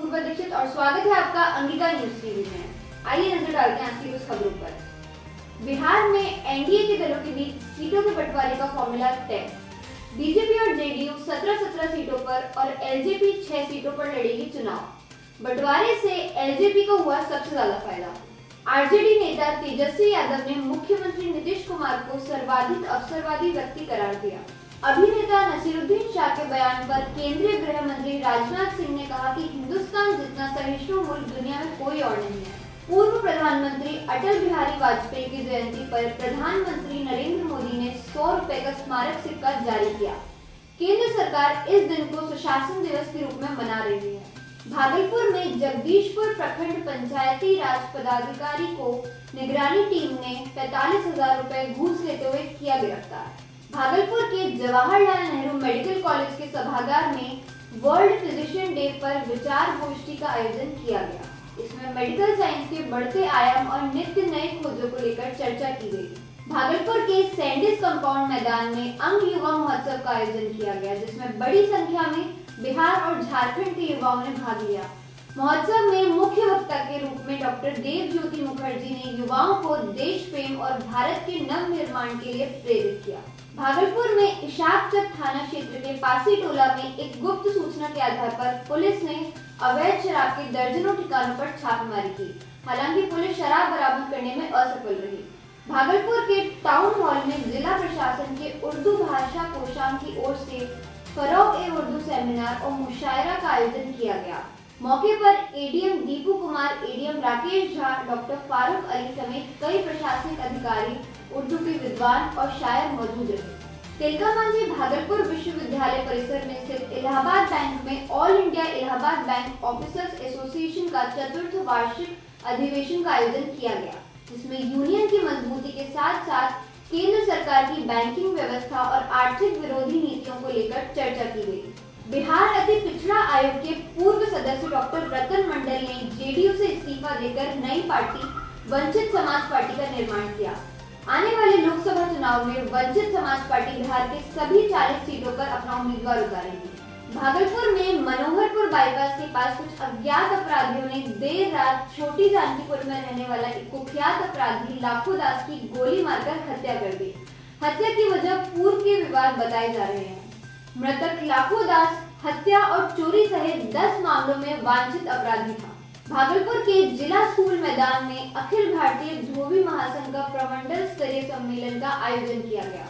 पूर्वा दीक्षित और स्वागत है आपका अंगिका न्यूज टीवी में। आइए नजर डालते हैं आज की कुछ खबरों पर। बिहार में एनडीए के दलों के बीच सीटों के बंटवारे का फॉर्मूला तय। बीजेपी और जेडीयू 17 सीटों पर और एलजेपी 6 सीटों पर लड़ेगी चुनाव। बंटवारे से एलजेपी को हुआ सबसे ज्यादा फायदा। आरजेडी नेता तेजस्वी यादव ने मुख्यमंत्री नीतीश कुमार को सर्वाधिक अवसरवादी व्यक्ति करार दिया। अभिनेता नसीरुद्दीन शाह के बयान पर केंद्रीय गृह मंत्री राजनाथ सिंह ने कहा कि हिंदुस्तान जितना सहिष्णु मुल्क दुनिया में कोई और नहीं है। पूर्व प्रधानमंत्री अटल बिहारी वाजपेयी की जयंती पर प्रधानमंत्री नरेंद्र मोदी ने 100 रुपए का स्मारक सिक्का जारी किया। केंद्र सरकार इस दिन को सुशासन दिवस के रूप में मना रही है। भागलपुर में जगदीशपुर प्रखंड पंचायती राज पदाधिकारी को निगरानी टीम ने 45,000 रुपए घूस लेते हुए किया गिरफ्तार। भागलपुर के जवाहरलाल नेहरू मेडिकल कॉलेज के सभागार में वर्ल्ड फिजिशियन डे पर विचार गोष्ठी का आयोजन किया गया। इसमें मेडिकल साइंस के बढ़ते आयाम और नित्य नए खोजों को लेकर चर्चा की गई। भागलपुर के सैंडिस कंपाउंड मैदान में अंग युवा महोत्सव का आयोजन किया गया, जिसमें बड़ी संख्या में बिहार और झारखंड के युवाओं ने भाग लिया। महोत्सव में मुख्य वक्ता के रूप में डॉक्टर देव ज्योति मुखर्जी ने युवाओं को देश प्रेम और भारत के नव निर्माण के लिए प्रेरित किया। भागलपुर में इशाकचक थाना क्षेत्र के पासी टोला में एक गुप्त सूचना के आधार पर पुलिस ने अवैध शराब के दर्जनों ठिकानों पर छापेमारी की। हालांकि पुलिस शराब बरामद करने में असफल रही। भागलपुर के टाउन हॉल में जिला प्रशासन के उर्दू भाषा कोषांग की ओर से फरोग-ए-उर्दू सेमिनार और मुशायरा का आयोजन किया गया। मौके पर ADM Deepu Kumar, ADM Rakesh Jha, doctor Farooq Ali समेत कई प्रशासनिक अधिकारी, उर्दू के विद्वान और शायर मौजूद रहे। तिलका मांझी भागलपुर विश्वविद्यालय परिसर में स्थित इलाहाबाद बैंक में all India Allahabad bank officers association का 4th वार्षिक अधिवेशन का आयोजन किया गया, जिसमें यूनियन की मजबूती के साथ साथ केंद्र सरकार की बैंकिंग व्यवस्था और आर्थिक विरोधी नीतियों को लेकर चर्चा की गई। बिहार अति पिछड़ा आयोग के पूर्व सदस्य डॉक्टर रतन मंडल ने जेडीयू से इस्तीफा देकर नई पार्टी वंचित समाज पार्टी का निर्माण किया। आने वाले लोकसभा चुनाव में वंचित समाज पार्टी बिहार के सभी 40 सीटों पर अपना उम्मीदवार उतारेगी। भागलपुर में मनोहरपुर बाईपास के पास कुछ अज्ञात अपराधियों ने देर रात छोटी जानकीपुर में रहने वाला एक कुख्यात अपराधी लाखो दास की गोली मारकर हत्या कर दी। हत्या की वजह पूर्व के विवाद बताए जा रहे हैं। मृतक लाखो दास हत्या और चोरी सहित 10 मामलों में वांछित अपराधी था। भागलपुर के जिला स्कूल मैदान में अखिल भारतीय धोबी महासंघ का प्रमंडल स्तरीय सम्मेलन का आयोजन किया गया।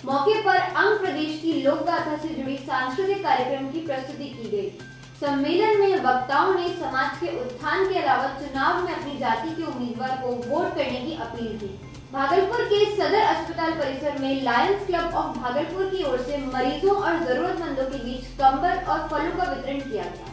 मौके पर अंग प्रदेश की लोक गाथा से जुड़ी सांस्कृतिक कार्यक्रम की प्रस्तुति की गई। सम्मेलन में वक्ताओं ने समाज के उत्थान के अलावा चुनाव में अपनी जाति के उम्मीदवार को वोट करने की अपील की। भागलपुर के सदर अस्पताल परिसर में लायंस क्लब ऑफ भागलपुर की ओर से मरीजों और जरूरतमंदों के बीच कंबल और फलों का वितरण किया गया।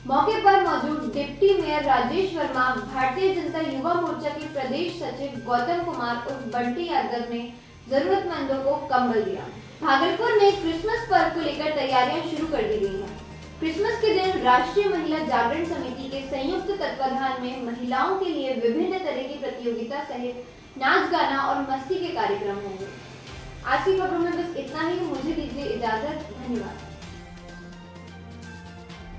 मौके पर मौजूद डिप्टी मेयर राजेश वर्मा, भारतीय जनता युवा मोर्चा के प्रदेश सचिव गौतम कुमार और बंटी यादव ने जरूरतमंदों को कंबल दिया। भागलपुर में क्रिसमस पर्व को लेकर तैयारियां शुरू कर दी गई हैं। क्रिसमस के दिन राष्ट्रीय महिला जागरण समिति के संयुक्त तत्वाधान में महिलाओं के लिए विभिन्न तरह की प्रतियोगिता सहित नाच गाना और मस्ती के कार्यक्रम होंगे। आज की खबरों में बस इतना ही। मुझे दीजिए इजाजत। धन्यवाद।